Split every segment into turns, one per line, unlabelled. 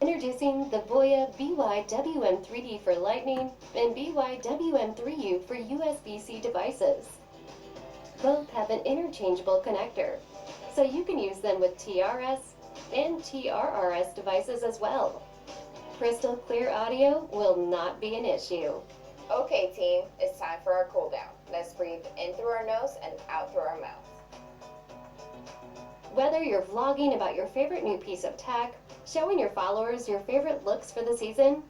Introducing the Voya BYWM3D for Lightning and BYWM3U for USB-C devices. Both have an interchangeable connector, so you can use them with TRS and TRRS devices as well. Crystal clear audio will not be an issue.
Okay team, it's time for our cool down. Let's breathe in through our nose and out through our mouth.
Whether you're vlogging about your favorite new piece of tech, showing your followers your favorite looks for the season,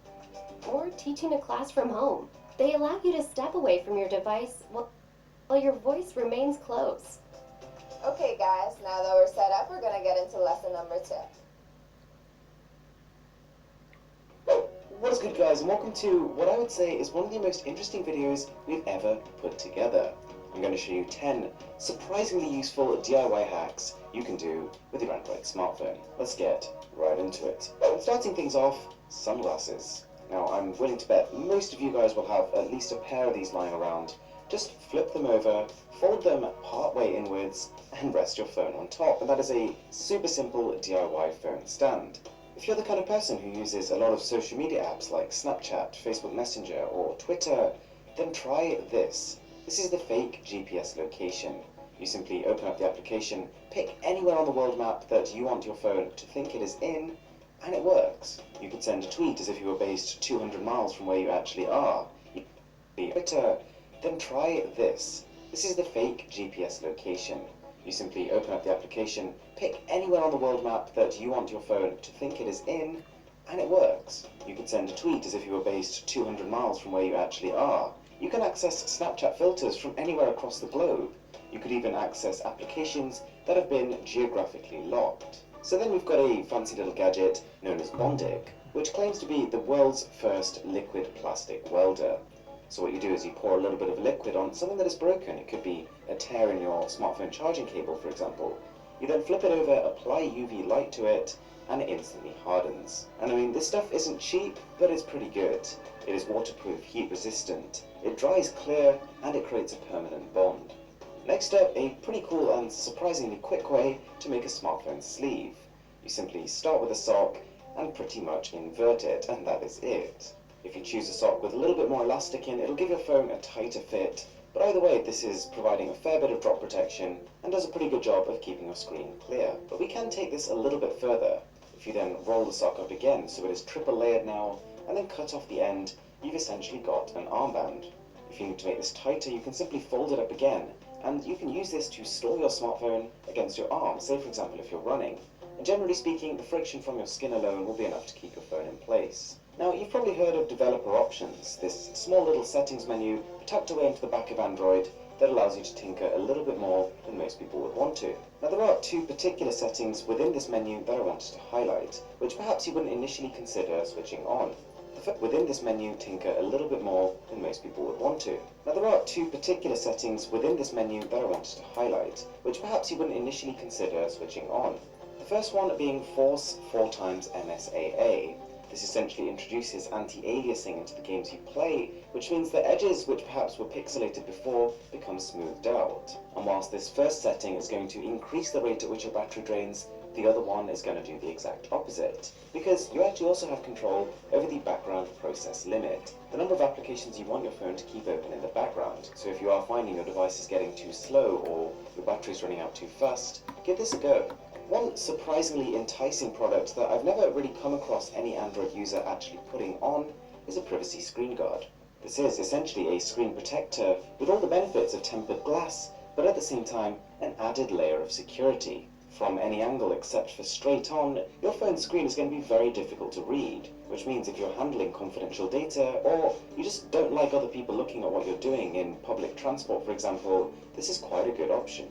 or teaching a class from home, they allow you to step away from your device while your voice remains close.
Okay guys, now that we're set up, we're gonna get into lesson number 2.
What is good guys, and welcome to what I would say is one of the most interesting videos we've ever put together. I'm going to show you 10 surprisingly useful DIY hacks you can do with your Android smartphone. Let's get right into it. And starting things off, sunglasses. Now I'm willing to bet most of you guys will have at least a pair of these lying around. Just flip them over, fold them part way inwards, and rest your phone on top. And that is a super simple DIY phone stand. If you're the kind of person who uses a lot of social media apps like Snapchat, Facebook Messenger, or Twitter, then try this. This is the fake GPS location. You simply open up the application, pick anywhere on the world map that you want your phone to think it is in, and it works. You could send a tweet as if you were based 200 miles from where you actually are. Twitter, then try this. This is the fake GPS location. You simply open up the application, pick anywhere on the world map that you want your phone to think it is in, and it works. You could send a tweet as if you were based 200 miles from where you actually are. You can access Snapchat filters from anywhere across the globe. You could even access applications that have been geographically locked. So then we've got a fancy little gadget known as Bondig, which claims to be the world's first liquid plastic welder. So what you do is you pour a little bit of liquid on something that is broken. It could be a tear in your smartphone charging cable, for example. You then flip it over, apply UV light to it, and it instantly hardens. And I mean, this stuff isn't cheap, but it's pretty good. It is waterproof, heat resistant, it dries clear, and it creates a permanent bond. Next up, a pretty cool and surprisingly quick way to make a smartphone sleeve. You simply start with a sock and pretty much invert it, and that is it. If you choose a sock with a little bit more elastic in, it'll give your phone a tighter fit, but either way, this is providing a fair bit of drop protection and does a pretty good job of keeping your screen clear. But we can take this a little bit further. If you then roll the sock up again, so it is triple layered now, and then cut off the end, you've essentially got an armband. If you need to make this tighter, you can simply fold it up again, and you can use this to store your smartphone against your arm, say for example if you're running. And generally speaking, the friction from your skin alone will be enough to keep your phone in place. Now, you've probably heard of developer options, this small little settings menu tucked away into the back of Android that allows you to tinker a little bit more than most people would want to. Now, there are two particular settings within this menu that I wanted to highlight, which perhaps you wouldn't initially consider switching on. Within this menu, tinker a little bit more than most people would want to. Now, there are two particular settings within this menu that I wanted to highlight, which perhaps you wouldn't initially consider switching on. The first one being Force 4x MSAA. This essentially introduces anti-aliasing into the games you play, which means that edges which perhaps were pixelated before become smoothed out. And whilst this first setting is going to increase the rate at which your battery drains, the other one is going to do the exact opposite, because you actually also have control over the background process limit, the number of applications you want your phone to keep open in the background. So if you are finding your device is getting too slow or your battery is running out too fast, give this a go. One surprisingly enticing product that I've never really come across any Android user actually putting on is a privacy screen guard. This is essentially a screen protector with all the benefits of tempered glass, but at the same time an added layer of security. From any angle except for straight on, your phone screen is going to be very difficult to read, which means if you're handling confidential data, or you just don't like other people looking at what you're doing in public transport, for example, this is quite a good option.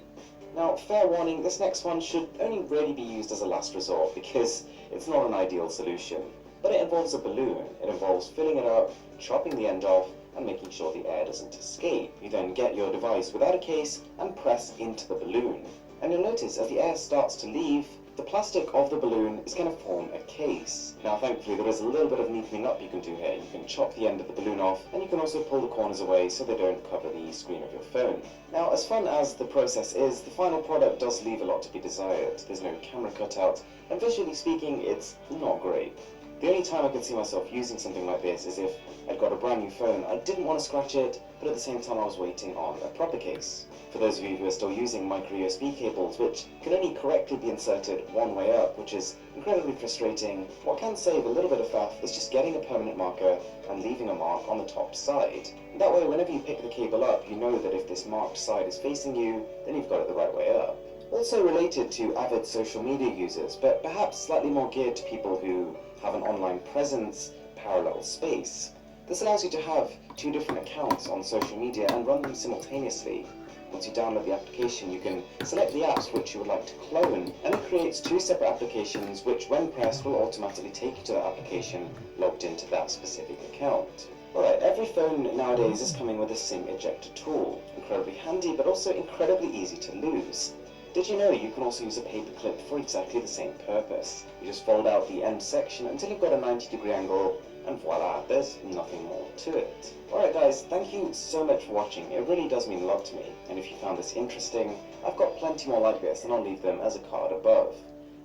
Now, fair warning, this next one should only really be used as a last resort because it's not an ideal solution. But it involves a balloon. It involves filling it up, chopping the end off, and making sure the air doesn't escape. You then get your device without a case and press into the balloon. And you'll notice as the air starts to leave, the plastic of the balloon is going to form a case. Now thankfully there is a little bit of neatening up you can do here. You can chop the end of the balloon off, and you can also pull the corners away so they don't cover the screen of your phone. Now, as fun as the process is, the final product does leave a lot to be desired. There's no camera cutout, and visually speaking, it's not great. The only time I could see myself using something like this is if I'd got a brand new phone, I didn't want to scratch it, but at the same time I was waiting on a proper case. For those of you who are still using micro USB cables, which can only correctly be inserted one way up, which is incredibly frustrating, what can save a little bit of faff is just getting a permanent marker and leaving a mark on the top side. That way, whenever you pick the cable up, you know that if this marked side is facing you, then you've got it the right way up. Also related to avid social media users, but perhaps slightly more geared to people who have an online presence, parallel space. This allows you to have two different accounts on social media and run them simultaneously. Once you download the application, you can select the apps which you would like to clone, and it creates two separate applications which, when pressed, will automatically take you to that application logged into that specific account. Alright, every phone nowadays is coming with a SIM ejector tool. Incredibly handy, but also incredibly easy to lose. Did you know you can also use a paper clip for exactly the same purpose? You just fold out the end section until you've got a 90-degree angle, and voila, there's nothing more to it. Alright guys, thank you so much for watching. It really does mean a lot to me. And if you found this interesting, I've got plenty more like this, and I'll leave them as a card above.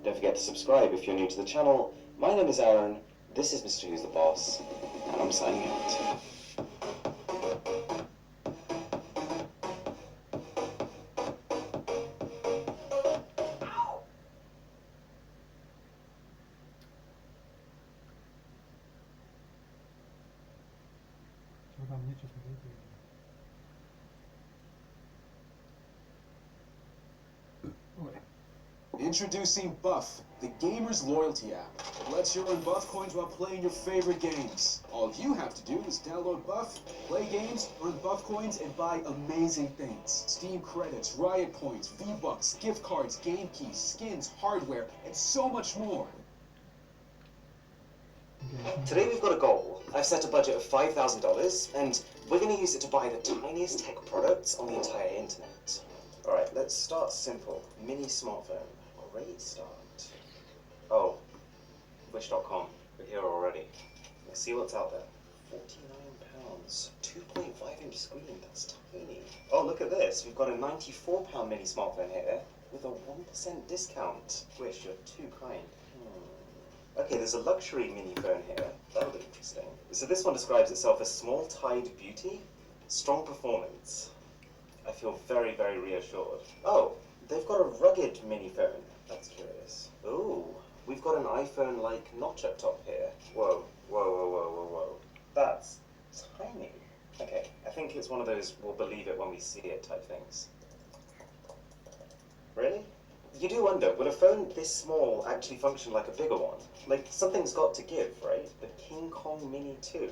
Don't forget to subscribe if you're new to the channel. My name is Aaron, this is Mr. Who's the Boss, and I'm signing out.
Что там нечего смотреть?
Introducing Buff, the gamer's loyalty app. It lets you earn Buff coins while playing your favorite games. All you have to do is download Buff, play games, earn Buff coins, and buy amazing things. Steam credits, Riot points, V-Bucks, gift cards, game keys, skins, hardware, and so much more.
Today we've got a goal. I've set a budget of $5,000, and we're going to use it to buy the tiniest tech products on the entire internet. Alright, let's start simple. Mini smartphone. Great start. Oh, wish.com. We're here already. Let's see what's out there. £49. 2.5-inch screen, that's tiny. Oh, look at this. We've got a £94 mini smartphone here with a 1% discount. Wish, you're too kind. Okay, there's a luxury mini phone here. That'll be interesting. So this one describes itself as small-tide beauty, strong performance. I feel very, very reassured. Oh, they've got a rugged mini phone. That's curious. Ooh, we've got an iPhone-like notch up top here. Whoa, whoa, whoa, whoa, whoa, whoa. That's tiny. Okay, I think it's one of those we'll believe it when we see it type things. Really? You do wonder, would a phone this small actually function like a bigger one? Like, something's got to give, right? The King Kong Mini 2.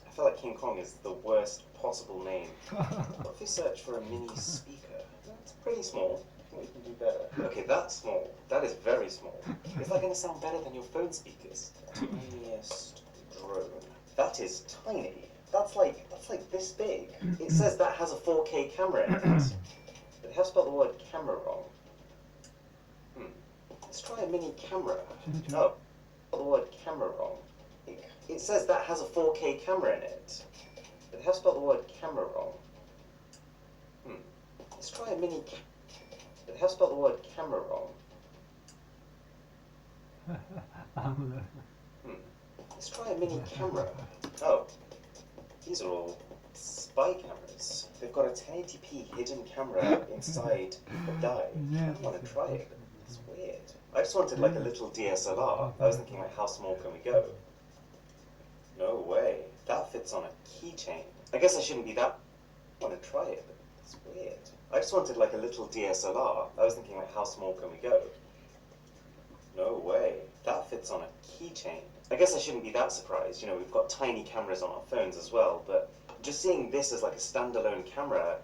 I feel like King Kong is the worst possible name. What if we search for a mini speaker? It's pretty small. I think we can do better. Okay, that's small. That is very small. Is that going to sound better than your phone speakers? Tiniest drone. That is tiny. That's like this big. It says that has a 4K camera in it. But they have spelled the word camera wrong. Let's try a mini camera. No, the word camera wrong. It says that has a 4K camera in it. But they have spelled the word camera wrong. Let's try a mini But they have spelled the word camera wrong. Let's try a mini camera. Oh, these are all spy cameras. They've got a 1080p hidden camera inside the die. I want to try it. It's weird. I just wanted like a little DSLR. I was thinking like, how small can we go? No way. That fits on a keychain. I guess I shouldn't be that... I want to try it, but it's weird. I just wanted like a little DSLR. I was thinking like, how small can we go? No way. That fits on a keychain. I guess I shouldn't be that surprised. You know, we've got tiny cameras on our phones as well, but just seeing this as like a standalone camera,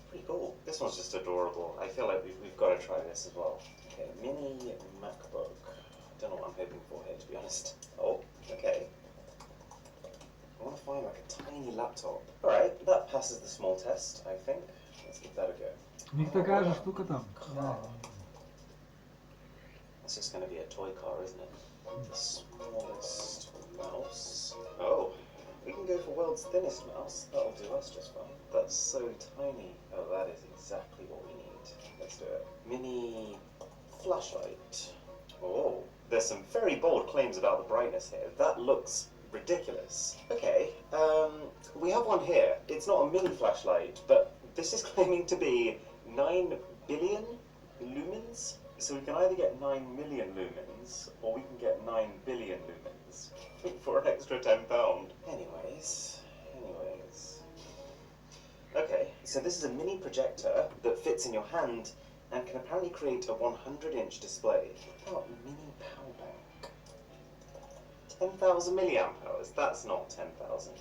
pretty cool. This one's just adorable. I feel like we've got to try this as well. Okay, mini MacBook. I don't know what I'm hoping for here, to be honest. Oh, okay. I want to find like a tiny laptop. Alright, that passes the small test, I think. Let's give that a go.
У них такая же штука там.
Car. It's just going to be a toy car, isn't it? The smallest mouse. Oh, we can go for world's thinnest mouse. That'll do us just fine. That's so tiny. Oh, that is exactly what we need. Let's do it. Mini flashlight. Oh, there's some very bold claims about the brightness here. That looks ridiculous. Okay, we have one here. It's not a mini flashlight, but this is claiming to be 9 billion lumens. So we can either get 9 million lumens, or we can get 9 billion lumens for an extra £10. Anyways. Okay, so this is a mini projector that fits in your hand and can apparently create a 100-inch display. What about mini power bank? 10,000 milliamp hours. That's not 10,000.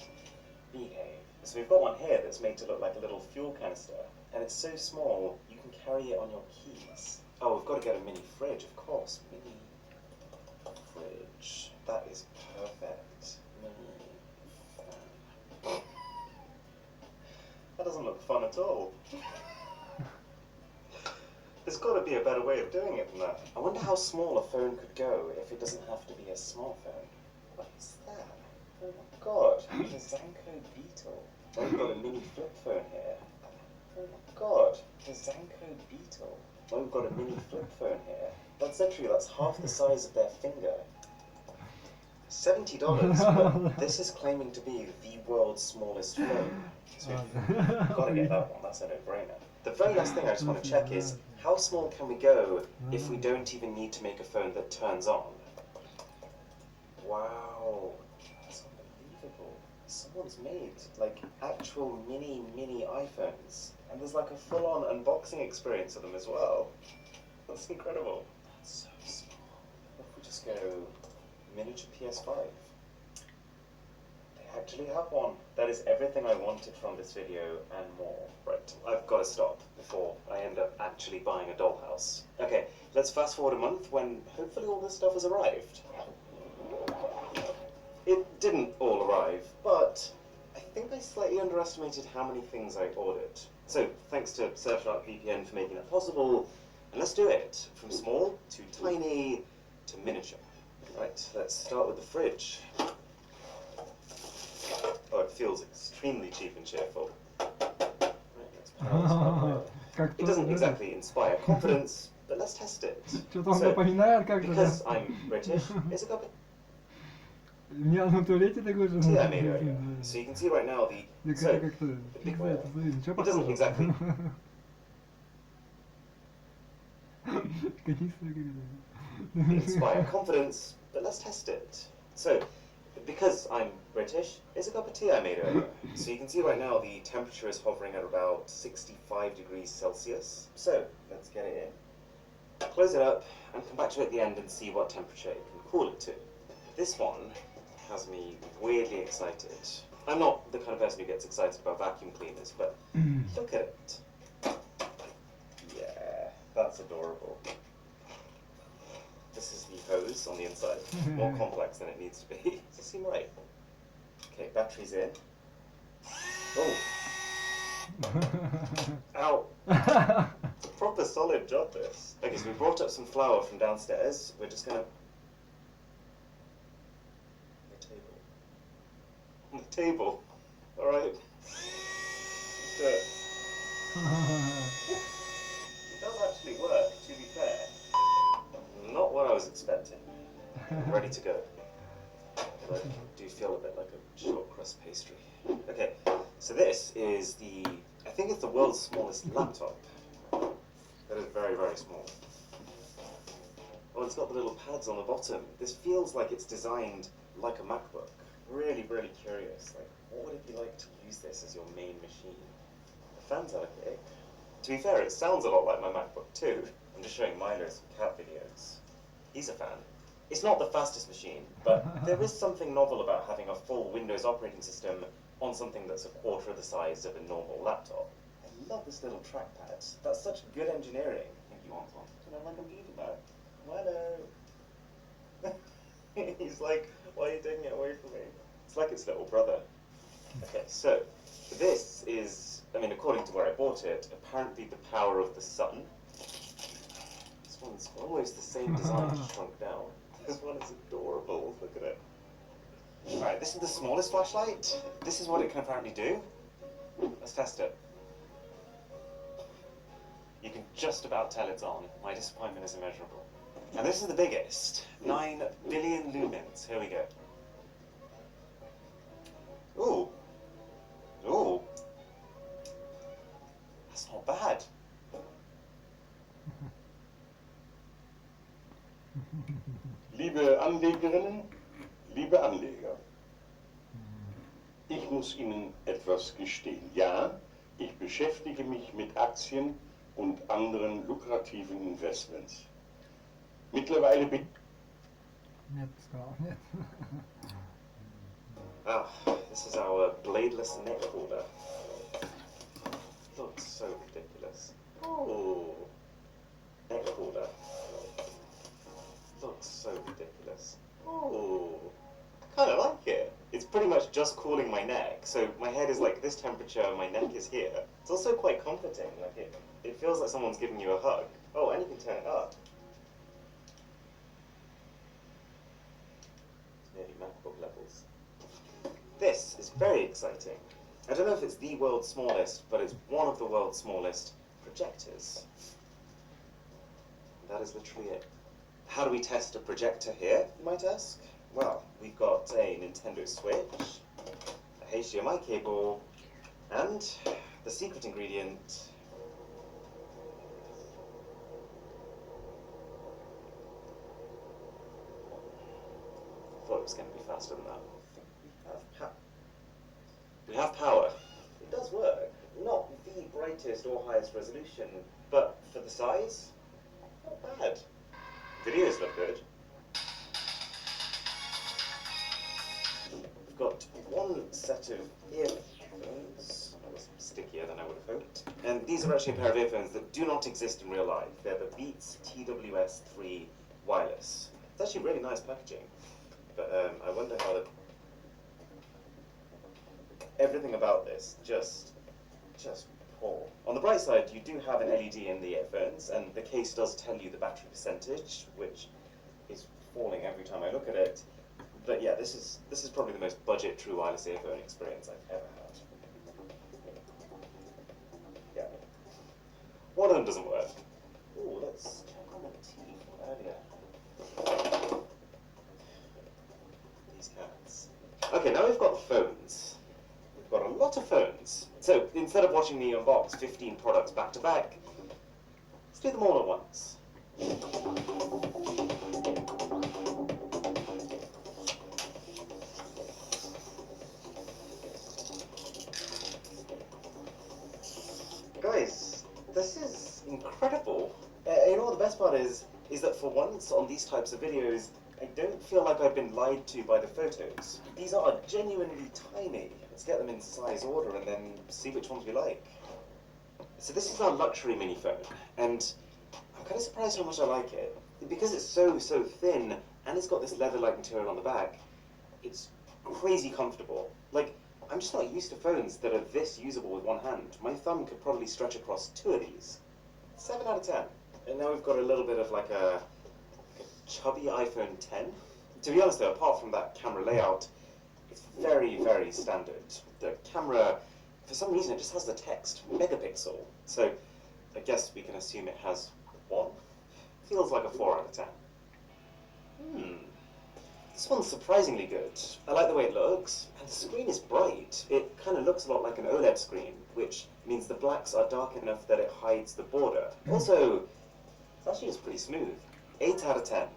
Behave. So we've got one here that's made to look like a little fuel canister, and it's so small you can carry it on your keys. Oh, we've got to get a mini fridge, of course. Mini fridge. That is perfect. Mini fan. That doesn't look fun at all. There's got to be a better way of doing it than that. I wonder how small a phone could go if it doesn't have to be a smartphone. What is that? Oh my god, the Zanko Beetle. Oh, we've got a mini flip phone here. Oh my god, the Zanko Beetle. Oh, we've got a mini flip phone here. That's half the size of their finger. $70, but this is claiming to be the world's smallest phone. So we've got to get that one, that's a no-brainer. The very last thing I just want to check is, how small can we go if we don't even need to make a phone that turns on? Wow, that's unbelievable. Someone's made, like, actual mini iPhones. And there's like a full-on unboxing experience of them as well. That's incredible. That's so small. What if we just go miniature PS5? They actually have one. That is everything I wanted from this video and more. Right, I've got to stop before I end up actually buying a dollhouse. Okay, let's fast forward a month when hopefully all this stuff has arrived. It didn't all arrive, but I think I slightly underestimated how many things I ordered. So, thanks to Surfshark VPN for making that possible, and let's do it, from small to tiny to miniature. Right, let's start with the fridge. Oh, it feels extremely cheap and cheerful. Right, let's power this up. It doesn't exactly inspire confidence, but let's test it.
Что-то он напоминает как-то.
Because I'm British, it's a cup of
Мне на туалете такой же.
tea I made earlier. So you can see right now the... So,
как-то,
the big whale.
ничего
It doesn't
похожего.
exactly... inspire confidence, but let's test it. So, because I'm British, it's a cup of tea I made earlier. So you can see right now the temperature is hovering at about 65 degrees Celsius. So, let's get it in. Close it up and come back to it at the end and see what temperature it can cool it to. This one has me weirdly excited. I'm not the kind of person who gets excited about vacuum cleaners, but look at it. Yeah, that's adorable. This is the hose on the inside, more complex than it needs to be. Does it seem right? Okay, battery's in. Oh. Ow. It's a proper solid job, this. Okay, so we brought up some flour from downstairs. We're just gonna... On the table. Alright. Let's do it. It does actually work, to be fair. Not what I was expecting. I'm ready to go. But I do feel a bit like a short crust pastry. Okay, so this is the... I think it's the world's smallest laptop. That is very, very small. Oh, it's got the little pads on the bottom. This feels like it's designed like a MacBook. Really, really curious. Like, what would it be like to use this as your main machine? The fans are okay. To be fair, it sounds a lot like my MacBook too. I'm just showing Myler some cat videos. He's a fan. It's not the fastest machine, but there is something novel about having a full Windows operating system on something that's a quarter of the size of a normal laptop. I love this little trackpad. That's such good engineering. I think you want one. And I'm like, I'm eating that. Myler. He's like, why are you taking it away from me? It's like its little brother. Okay, so this is, I mean, according to where I bought it, apparently the power of the sun. This one's almost the same design, shrunk down. This one is adorable. Look at it. Alright, this is the smallest flashlight. This is what it can apparently do. Let's test it. You can just about tell it's on. My disappointment is immeasurable. And this is the biggest, 9 billion lumens. Here we go. Ooh. Ooh. That's not bad.
Liebe Anlegerinnen, liebe Anleger, ich muss Ihnen etwas gestehen. Ja, ich beschäftige mich mit Aktien und anderen lukrativen Investments. Mittlerweile bin
Нет, сказал, нет.
Ah, this is our bladeless neck holder. Looks so ridiculous. Oh, neck holder. Looks so ridiculous. Oh, I kind of like it. It's pretty much just cooling my neck. So my head is like this temperature, my neck is here. It's also quite comforting. Like it feels like someone's giving you a hug. Oh, and you can turn it up. It's nearly MacBook levels. This is very exciting. I don't know if it's the world's smallest, but it's one of the world's smallest projectors. That is literally it. How do we test a projector here, you might ask? Well, we've got a Nintendo Switch, a HDMI cable, and the secret ingredient. I thought it was going to be faster than that. We have power. It does work. Not the brightest or highest resolution, but for the size, not bad. Videos look good. We've got one set of earphones. That was stickier than I would have hoped. And these are actually a pair of earphones that do not exist in real life. They're the Beats TWS3 wireless. It's actually really nice packaging. But I wonder how everything about this just poor. On the bright side, you do have an LED in the earphones, and the case does tell you the battery percentage, which is falling every time I look at it. But yeah, this is probably the most budget true wireless earphone experience I've ever had. Yeah. One of them doesn't work. Ooh, let's check on the tea from earlier. These cats. Okay, now we've got phones. We've got a lot of phones. So instead of watching me unbox 15 products back to back, let's do them all at once. Guys, this is incredible. You know what the best part is that for once on these types of videos, I don't feel like I've been lied to by the photos. These are genuinely tiny. Let's get them in size order and then see which ones we like. So this is our luxury mini phone, and I'm kind of surprised how much I like it. Because it's so thin, and it's got this leather-like material on the back, it's crazy comfortable. Like, I'm just not used to phones that are this usable with one hand. My thumb could probably stretch across 2 of these. 7 out of 10. And now we've got a little bit of like a chubby iPhone 10. To be honest though, apart from that camera layout, it's very, very standard. The camera, for some reason, it just has the text megapixel. So I guess we can assume it has 1. Feels like a 4 out of 10. This one's surprisingly good. I like the way it looks, and the screen is bright. It kind of looks a lot like an OLED screen, which means the blacks are dark enough that it hides the border. Also, it's actually just pretty smooth. 8 out of 10.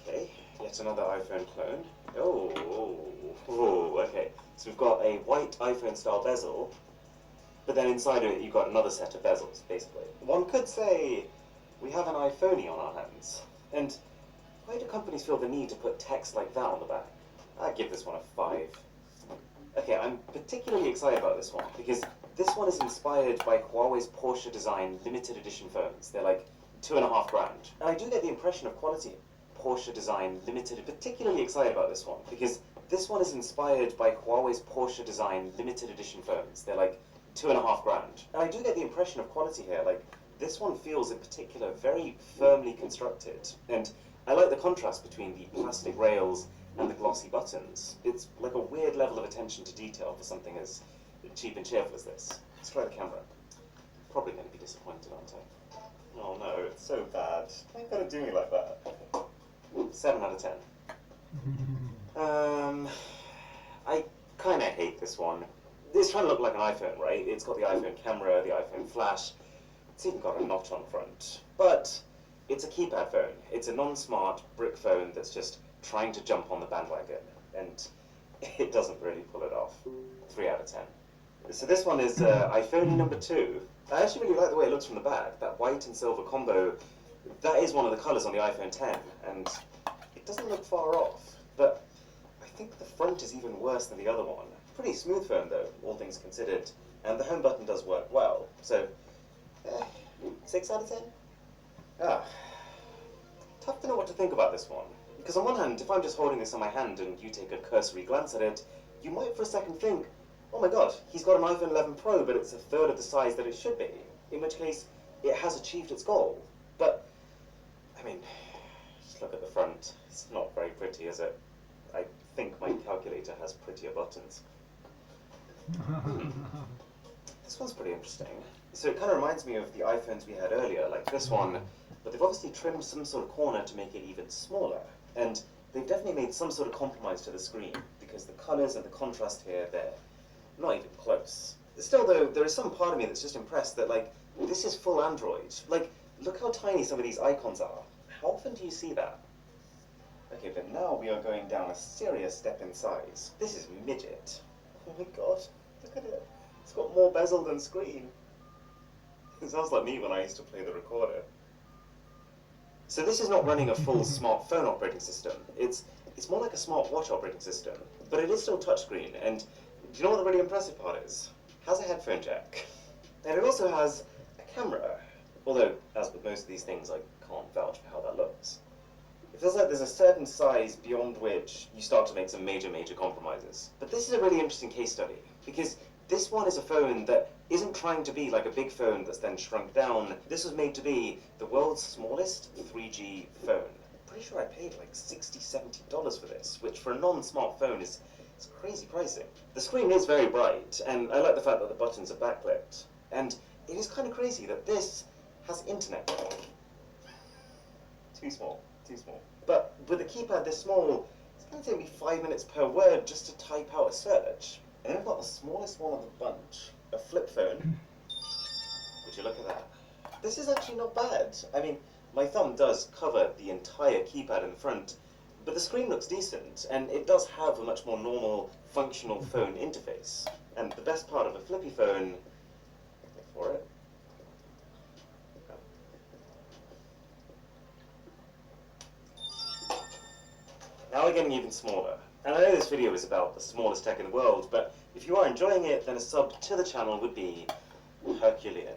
Okay, yet another iPhone clone. Oh, okay. So we've got a white iPhone style bezel, but then inside of it you've got another set of bezels, basically. One could say we have an iPhoney on our hands. And why do companies feel the need to put text like that on the back? I'd give this one a 5. Okay, I'm particularly excited about this one because this one is inspired by Huawei's Porsche design limited edition phones. They're like 2.5 grand. And I do get the impression of quality. Porsche design limited. Particularly excited about this one because this one is inspired by Huawei's Porsche design limited edition phones. They're like 2.5 grand. And I do get the impression of quality here. Like, this one feels in particular very firmly constructed. And I like the contrast between the plastic rails and the glossy buttons. It's like a weird level of attention to detail for something as cheap and cheerful as this. Let's try the camera. Probably going to be disappointed, aren't I? Oh no, it's so bad. Why you gotta do me like that? 7 out of 10. I kinda hate this one. It's trying to look like an iPhone, right? It's got the iPhone camera, the iPhone flash. It's even got a notch on front. But it's a keypad phone. It's a non-smart brick phone that's just trying to jump on the bandwagon. And it doesn't really pull it off. 3 out of 10. So this one is iPhone number 2. I actually really like the way it looks from the back. That white and silver combo, that is one of the colors on the iPhone 10. And it doesn't look far off. But I think the front is even worse than the other one. Pretty smooth phone though, all things considered. And the home button does work well. So, 6 out of 10? Ah, tough to know what to think about this one. Because on one hand, if I'm just holding this in my hand and you take a cursory glance at it, you might for a second think, oh my god, he's got an iPhone 11 Pro, but it's a third of the size that it should be. In which case, it has achieved its goal. But, I mean, just look at the front. It's not very pretty, is it? I think my calculator has prettier buttons. This one's pretty interesting. So it kind of reminds me of the iPhones we had earlier, like this one, but they've obviously trimmed some sort of corner to make it even smaller. And they've definitely made some sort of compromise to the screen, because the colors and the contrast here, they're not even close. Still though, there is some part of me that's just impressed that, like, this is full Android. Like, look how tiny some of these icons are. How often do you see that? Okay, but now we are going down a serious step in size. This is midget. Oh my god, look at it. It's got more bezel than screen. It sounds like me when I used to play the recorder. So this is not running a full smartphone operating system. It's more like a smartwatch operating system. But it is still touchscreen, and do you know what the really impressive part is? It has a headphone jack. And it also has a camera. Although, as with most of these things, I can't vouch for how that looks. It feels like there's a certain size beyond which you start to make some major compromises. But this is a really interesting case study, because this one is a phone that isn't trying to be like a big phone that's then shrunk down. This was made to be the world's smallest 3G phone. I'm pretty sure I paid like $60, $70 for this, which for a non-smart phone is crazy pricing. The screen is very bright, and I like the fact that the buttons are backlit. And it is kind of crazy that this has internet. Too small. But with a keypad this small, it's going to take me 5 minutes per word just to type out a search. And then I've got the smallest one of the bunch, a flip phone. Would you look at that? This is actually not bad. I mean, my thumb does cover the entire keypad in the front, but the screen looks decent, and it does have a much more normal, functional phone interface. And the best part of a flippy phone, look for it. Now we're getting even smaller. And I know this video is about the smallest tech in the world, but if you are enjoying it, then a sub to the channel would be Herculean.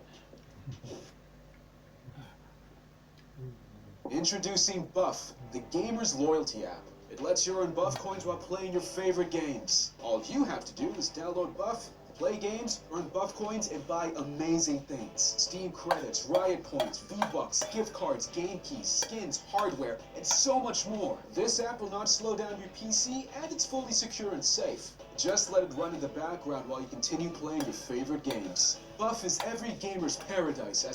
Introducing Buff, the gamer's loyalty app. It lets you earn Buff coins while playing your favorite games. All you have to do is download Buff, play games, earn Buff coins, and buy amazing things. Steam credits, Riot points, V-Bucks, gift cards, game keys, skins, hardware, and so much more. This app will not slow down your PC, and it's fully secure and safe. Just let it run in the background while you continue playing your favorite games. Buff is every gamer's paradise, as